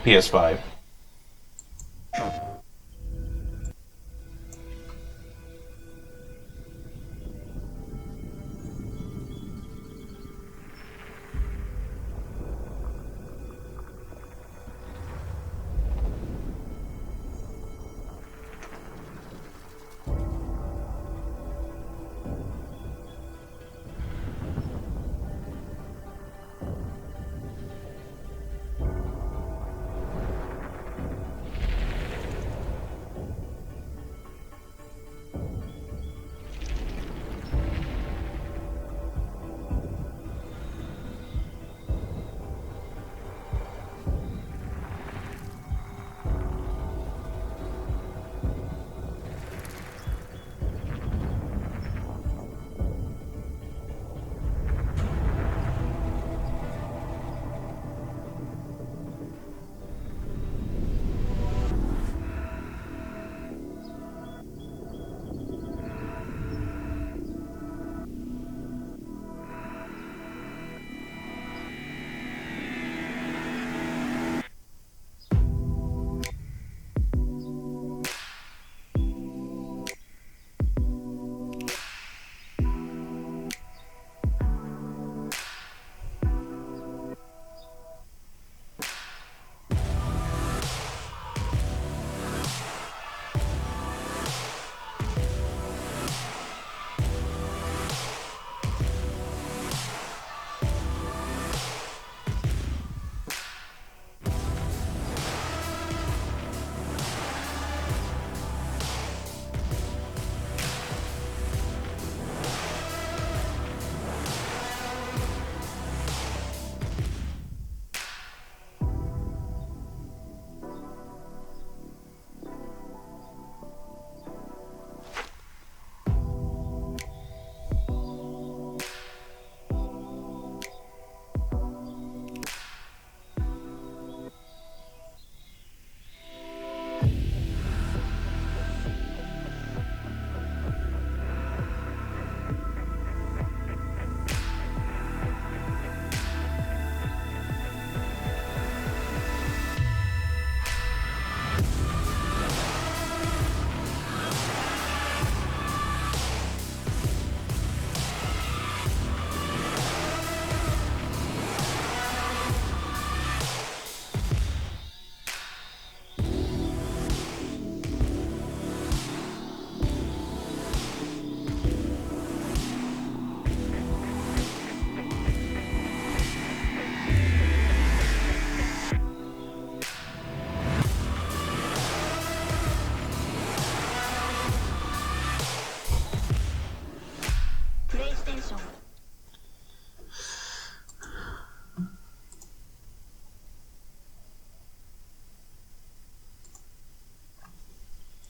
PS5.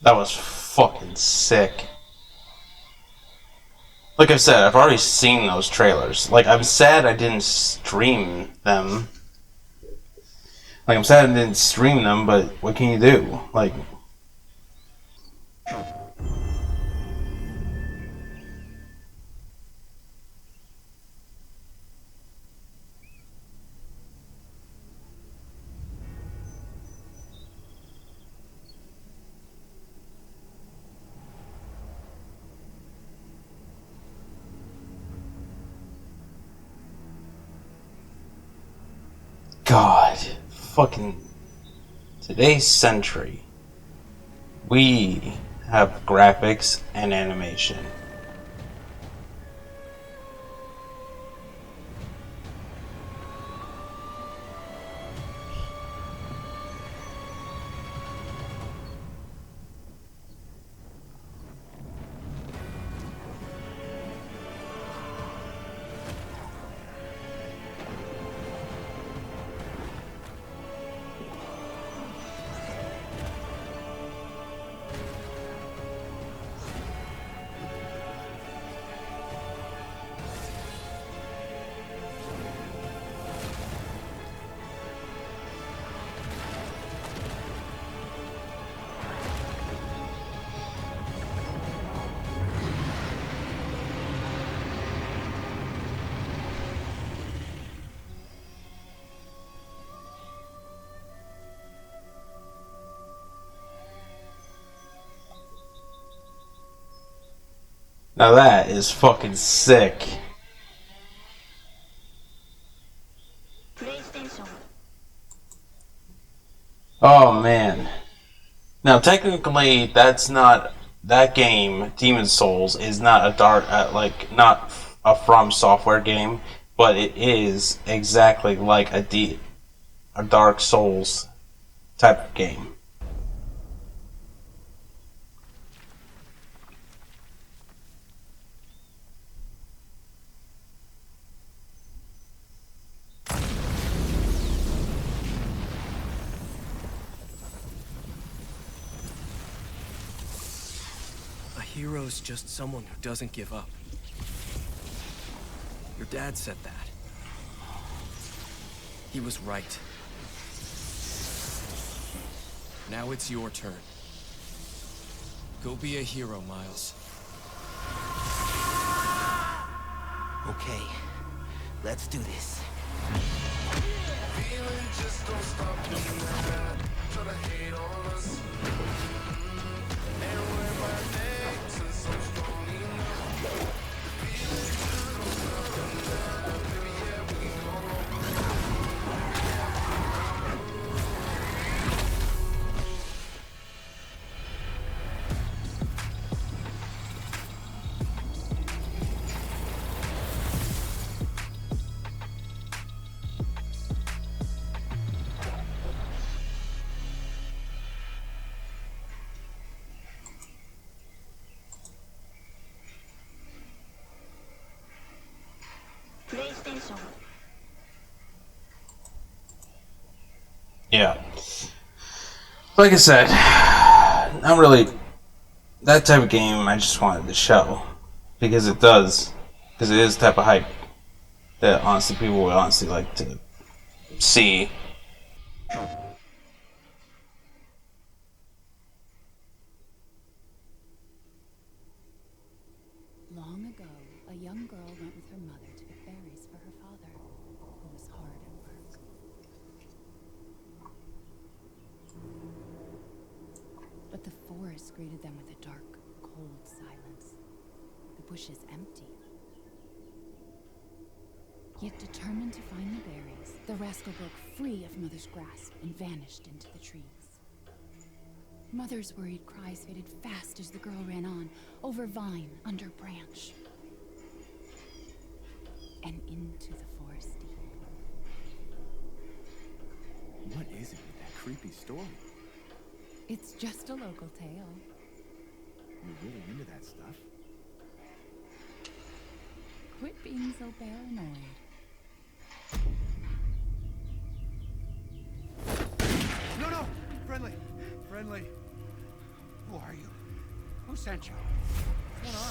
That was fucking sick. Like I said, I've already seen those trailers. Like, I'm sad I didn't stream them. Like, I'm sad I didn't stream them, but what can you do? Like... God. Fucking... Today's century. We have graphics and animation. Now that is fucking sick. Oh man. Now technically, that's not that game. Demon Souls is not a not a From Software game, but it is exactly like a Dark Souls type of game. A hero's just someone who doesn't give up. Your dad said that. He was right. Now it's your turn. Go be a hero, Miles. Okay, let's do this. PlayStation. Yeah. Like I said, not really that type of game. I just wanted to show because it does, because it is the type of hype that honestly people would honestly like to see. Long ago, a young girl went with her mother to pick berries for her father, who was hard at work. But the forest greeted them with a dark, cold silence. The bushes empty. Yet determined to find the berries, the rascal broke free of Mother's grasp and vanished into the trees. Mother's worried cries faded fast as the girl ran on, over vine, under branch, and into the forest deep. What is it with that creepy story? It's just a local tale. You're really into that stuff? Quit being so paranoid. No! Friendly! Friendly! Who are you? Who sent you? What's going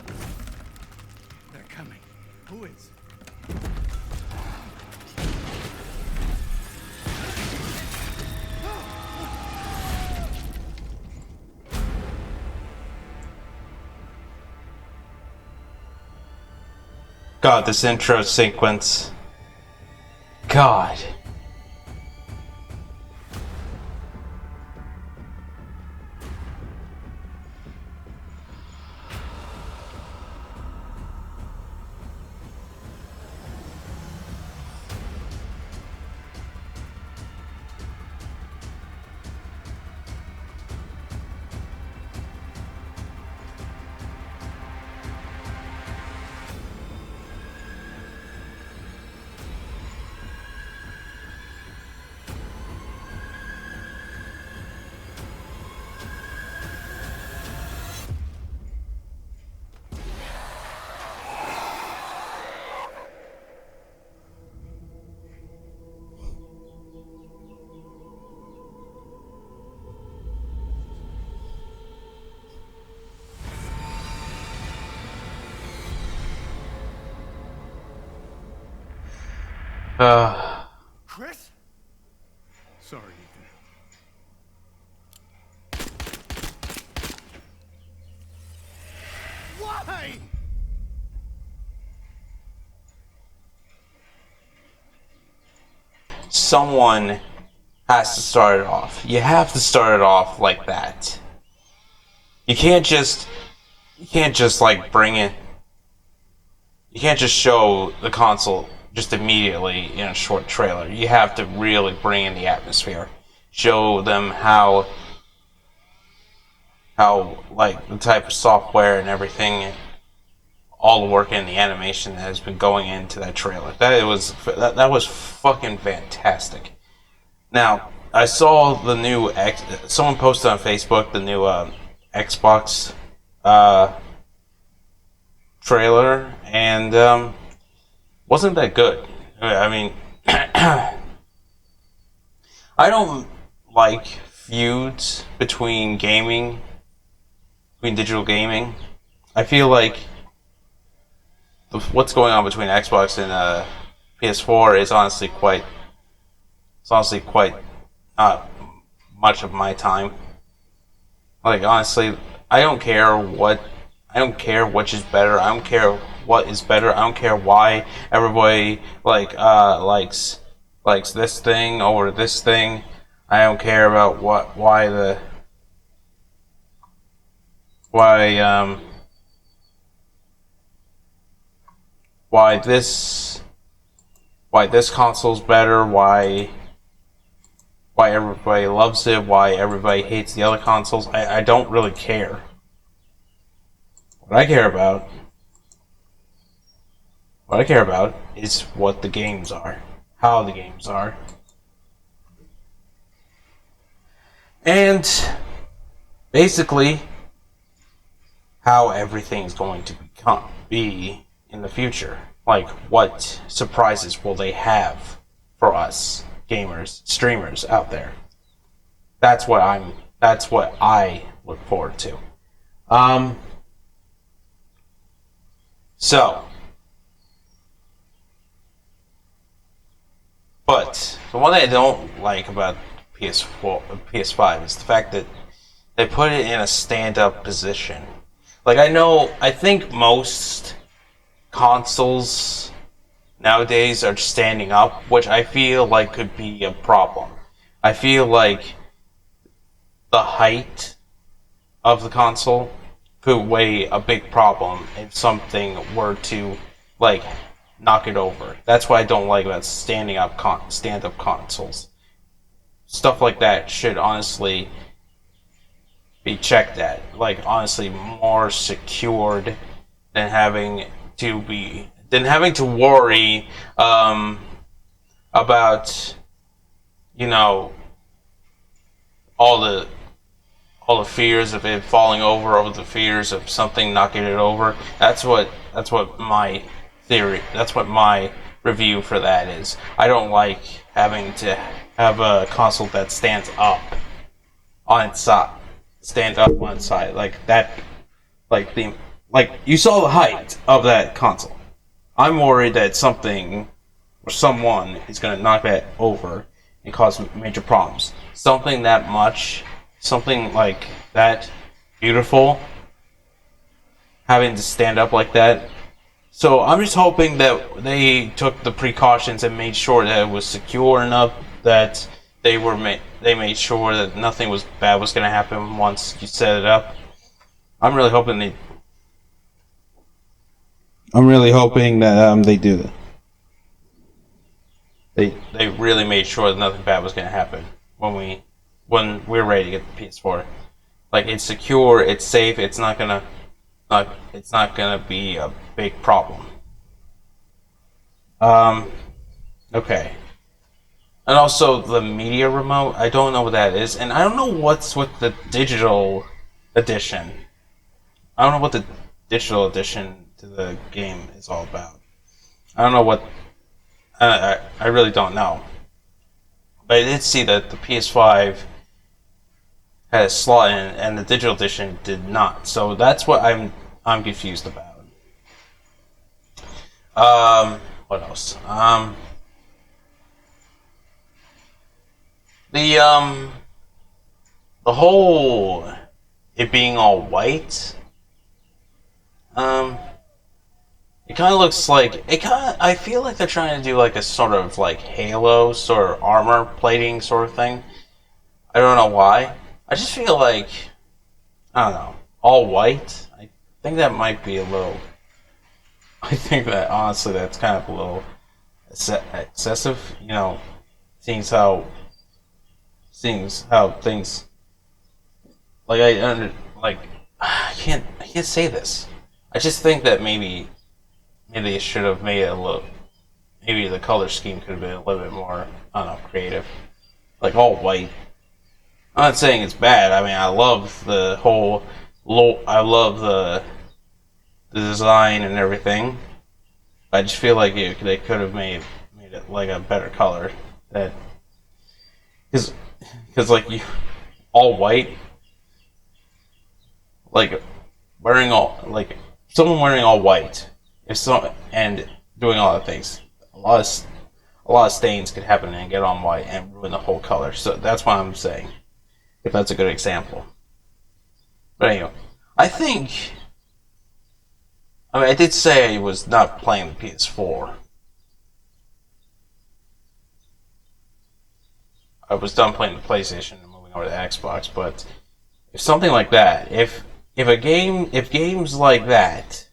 on? They're coming. Who is? God, this intro sequence. God. Chris? Sorry, Ethan. Why? Someone has to start it off. You have to start it off like that. you can't just like bring it. You can't just show the console just immediately in a short trailer. You have to really bring in the atmosphere. Show them how like the type of software and everything, all the work and the animation that has been going into that trailer. That was fucking fantastic. Now, I saw the new someone posted on Facebook the new Xbox trailer, and wasn't that good. I mean, I don't like feuds between digital gaming. I feel like what's going on between Xbox and PS4 is honestly quite not much of my time. Like, honestly, I don't care which is better. I don't care what is better. I don't care why everybody likes this thing over this thing. I don't care about why this console's better, why everybody loves it, why everybody hates the other consoles. I don't really care. What I care about is what the games are, how the games are, and basically how everything's going to be in the future. Like, what surprises will they have for us gamers, streamers out there? That's what I look forward to. But the one thing I don't like about PS5 is the fact that they put it in a stand-up position. Like, I think most consoles nowadays are standing up, which I feel like could be a problem. I feel like the height of the console could weigh a big problem if something were to, like, knock it over. That's what I don't like about stand-up consoles. Stuff like that should honestly be checked at. Like, honestly, more secured than having to worry about, you know, all the fears of it falling over the fears of something knocking it over. That's what my theory. That's what my review for that is. I don't like having to have a console that stands up on its side. Like that. Like you saw the height of that console. I'm worried that something or someone is going to knock that over and cause major problems. Something like that beautiful, having to stand up like that. So I'm just hoping that they took the precautions and made sure that it was secure enough that they made sure that nothing bad was going to happen once you set it up. I'm really hoping that they do that. They really made sure that nothing bad was going to happen when we're ready to get the PS4. Like, it's secure, it's safe, it's not gonna be a big problem. Okay. And also the media remote, I don't know what that is, and I don't know what's with the digital edition. I don't know what the digital edition to the game is all about. I don't know what. I really don't know. But I did see that the PS5 had a slot in it, and the digital edition did not. So that's what I'm confused about. What else? The whole it being all white. It kind of looks like I feel like they're trying to do like a sort of like Halo sort of armor plating sort of thing. I don't know why. I just feel like I don't know. all white, I think that might be a little. I think that honestly, that's kind of a little excessive. You know, seeing how things like I can't say this. I just think that maybe they should have made it a little. Maybe the color scheme could have been a little bit more, I don't know, creative. Like all white. I'm not saying it's bad. I mean, I love the whole. I love the design and everything. I just feel like they could have made it like a better color. That because like you all white, like wearing all like someone wearing all white, if so and doing all the things, a lot of stains could happen and get on white and ruin the whole color. So that's what I'm saying. If that's a good example. But anyway, I think. I mean, I did say I was not playing the PS4. I was done playing the PlayStation and moving over to Xbox. But if something like that, if games like that,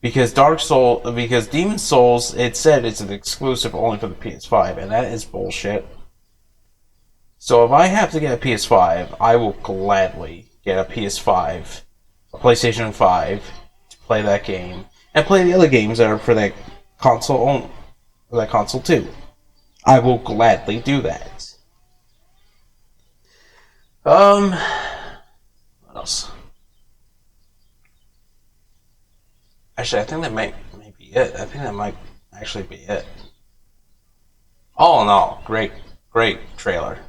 because because Demon Souls, it said it's an exclusive only for the PS5, and that is bullshit. So if I have to get a PS5, I will gladly get a PS5, a PlayStation 5, to play that game, and play the other games that are for that console too. I will gladly do that. What else? Actually, I think that might be it. I think that might actually be it. All in all, great trailer.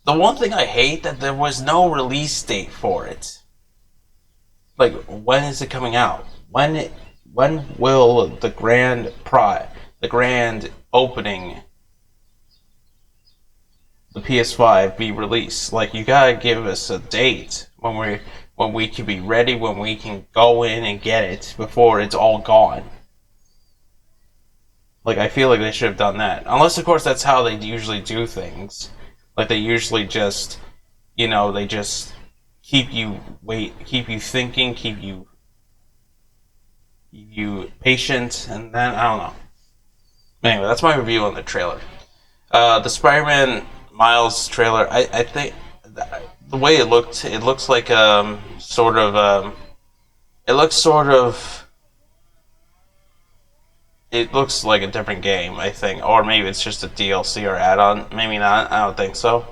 The one thing I hate that there was no release date for it. Like, when is it coming out? When will the grand opening, the PS5 be released? Like, you gotta give us a date when we can be ready, when we can go in and get it before it's all gone. Like, I feel like they should have done that. Unless, of course, that's how they usually do things. Like, they usually just, they just keep you thinking, keep you patient, and then, I don't know. Anyway, that's my review on the trailer. The Spider-Man Miles trailer, I think, the way it looks like, it looks like a different game, I think. Or maybe it's just a DLC or add-on. Maybe not. I don't think so.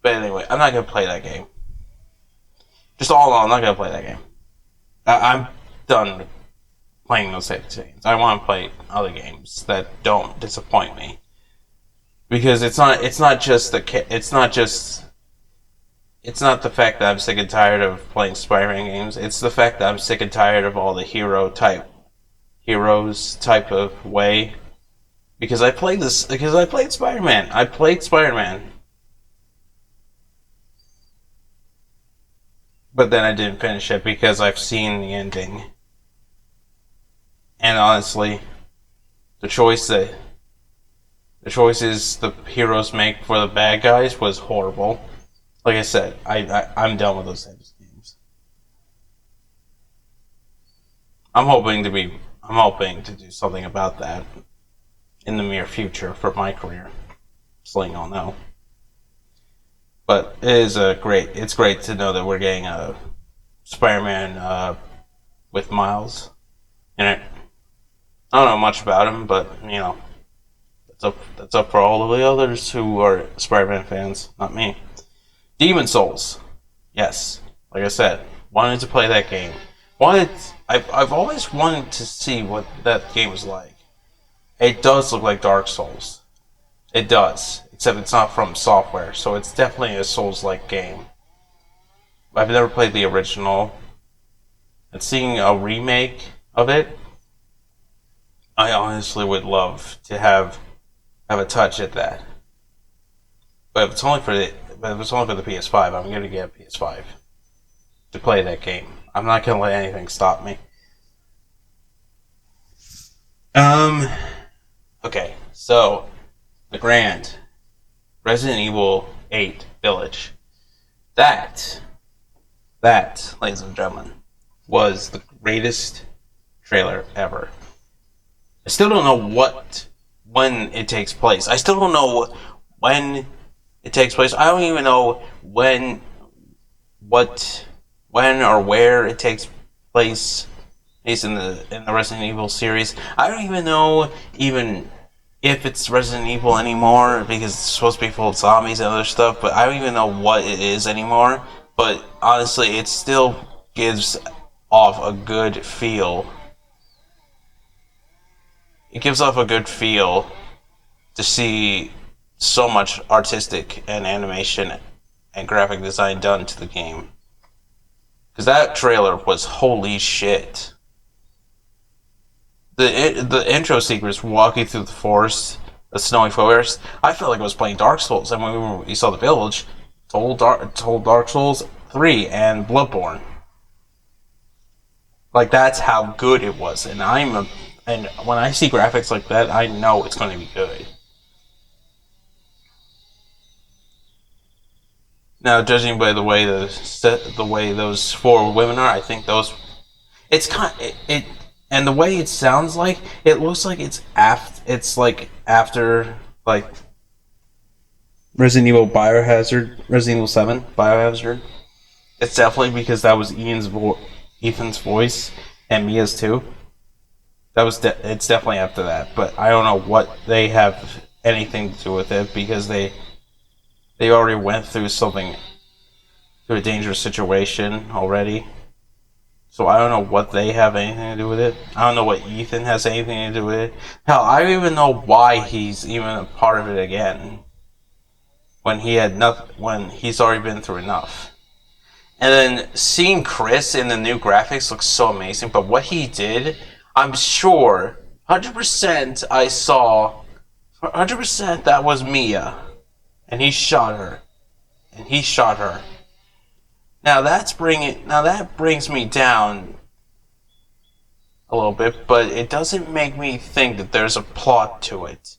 But anyway, I'm not going to play that game. Just all in all, I'm not going to play that game. I'm done playing those types of games. I want to play other games that don't disappoint me. Because it's not the fact that I'm sick and tired of playing Spider-Man games. It's the fact that I'm sick and tired of all the heroes type of way, because I played Spider-Man. I played Spider-Man, but then I didn't finish it because I've seen the ending, and honestly, the choices the heroes make for the bad guys was horrible. Like I said, I'm done with those types of games. I'm hoping to do something about that in the near future for my career. Sling all know. But it's great to know that we're getting a Spider-Man with Miles in it. I don't know much about him, but that's up for all of the others who are Spider-Man fans, not me. Demon Souls, yes. Like I said, wanted to play that game. I've always wanted to see what that game was like. It does look like Dark Souls. It does, except it's not from Software, so it's definitely a Souls-like game. I've never played the original. And seeing a remake of it, I honestly would love to have a touch at that. But if it's only for the PS5, I'm gonna get a PS5 to play that game. I'm not gonna let anything stop me. Okay, so the Grand Resident Evil 8 Village. That That, ladies and gentlemen, was the greatest trailer ever. I still don't know when it takes place. I still don't know when it takes place. I don't even know when or where it takes place. At least in the Resident Evil series. I don't even know if it's Resident Evil anymore because it's supposed to be full of zombies and other stuff. But I don't even know what it is anymore. But honestly, it still gives off a good feel. It gives off a good feel to see so much artistic and animation and graphic design done to the game. Because that trailer was holy shit. The intro sequence walking through the forest, the snowy forest, I felt like I was playing Dark Souls. And when we saw the village, told Dark Souls 3 and Bloodborne. Like, that's how good it was. And when I see graphics like that, I know it's going to be good. Now, judging by the way those four women are, I think those it's kind it and the way it sounds like it looks like it's after like Resident Evil 7 Biohazard. It's definitely because that was Ethan's voice and Mia's too. It's definitely after that, but I don't know what they have anything to do with it because they already went through a dangerous situation already. So I don't know what they have anything to do with it. I don't know what Ethan has anything to do with it. Hell, I don't even know why he's even a part of it again. When he's already been through enough. And then seeing Chris in the new graphics looks so amazing, but what he did, I'm sure 100% I saw 100% that was Mia. And he shot her. Now that brings me down a little bit, but it doesn't make me think that there's a plot to it.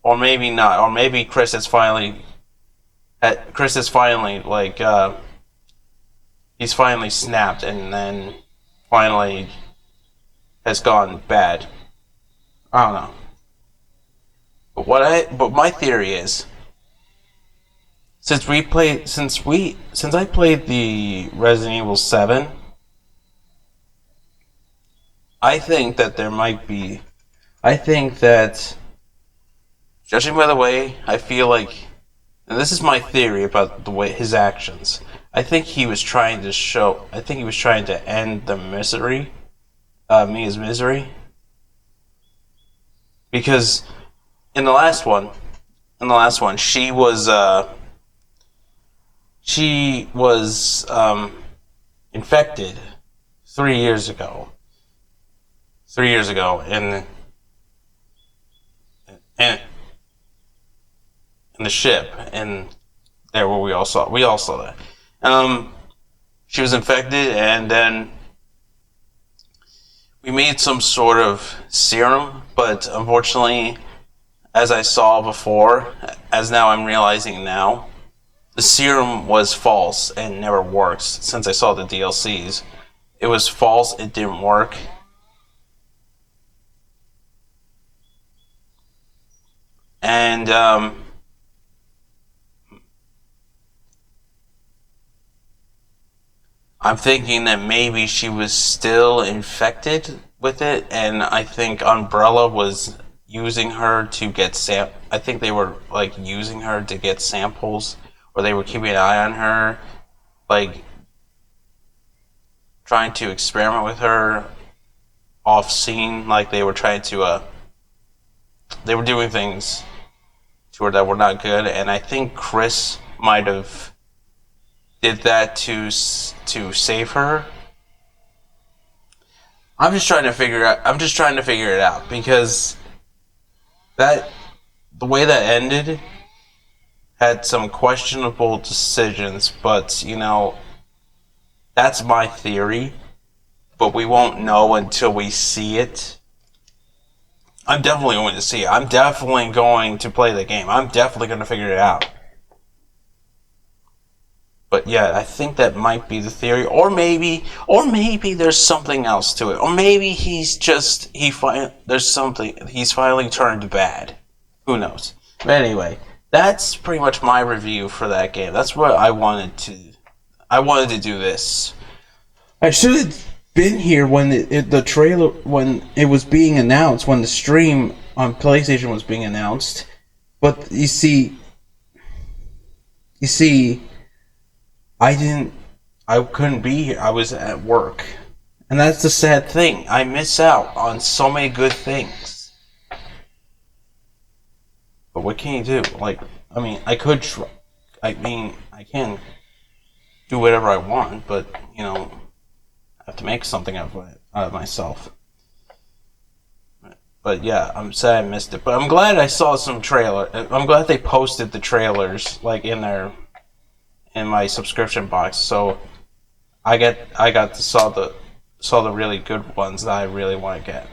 Or maybe not. Or maybe Chris is finally like he's finally snapped and then finally has gone bad. I don't know. But my theory is, since I played the Resident Evil 7, I think that judging by the way, I feel like, and this is my theory about the way his actions, I think he was trying to end the misery, Mia's misery, because in the last one, she was infected 3 years ago. 3 years ago in the ship, and there where we all saw that. She was infected, and then we made some sort of serum, but unfortunately, as I saw before, as now I'm realizing now, the serum was false and never works. Since I saw the DLCs, it was false. It didn't work. And I'm thinking that maybe she was still infected with it, and I think Umbrella was using her to get I think they were like using her to get samples, or they were keeping an eye on her, like trying to experiment with her off scene, like they were trying to they were doing things to her that were not good, and I think Chris might have did that to save her. I'm just trying to figure it out because the way that ended had some questionable decisions, but that's my theory. But we won't know until we see it. I'm definitely going to see it. I'm definitely going to play the game. I'm definitely going to figure it out. But yeah, I think that might be the theory, or maybe there's something else to it, or maybe he's just there's something he's finally turned bad. Who knows? But anyway, that's pretty much my review for that game. That's what I wanted to. I wanted to do this. I should have been here when the trailer, when it was being announced, when the stream on PlayStation was being announced. But you see. I couldn't be here. I was at work. And that's the sad thing. I miss out on so many good things. But what can you do? Like, I mean, I could try. I mean, I can do whatever I want, but, you know, I have to make something out of myself. But yeah, I'm sad I missed it. But I'm glad I saw some trailer. I'm glad they posted the trailers, like, in my subscription box, so I got to saw the really good ones that I really want to get.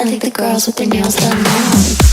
I think the girls with their nails done now.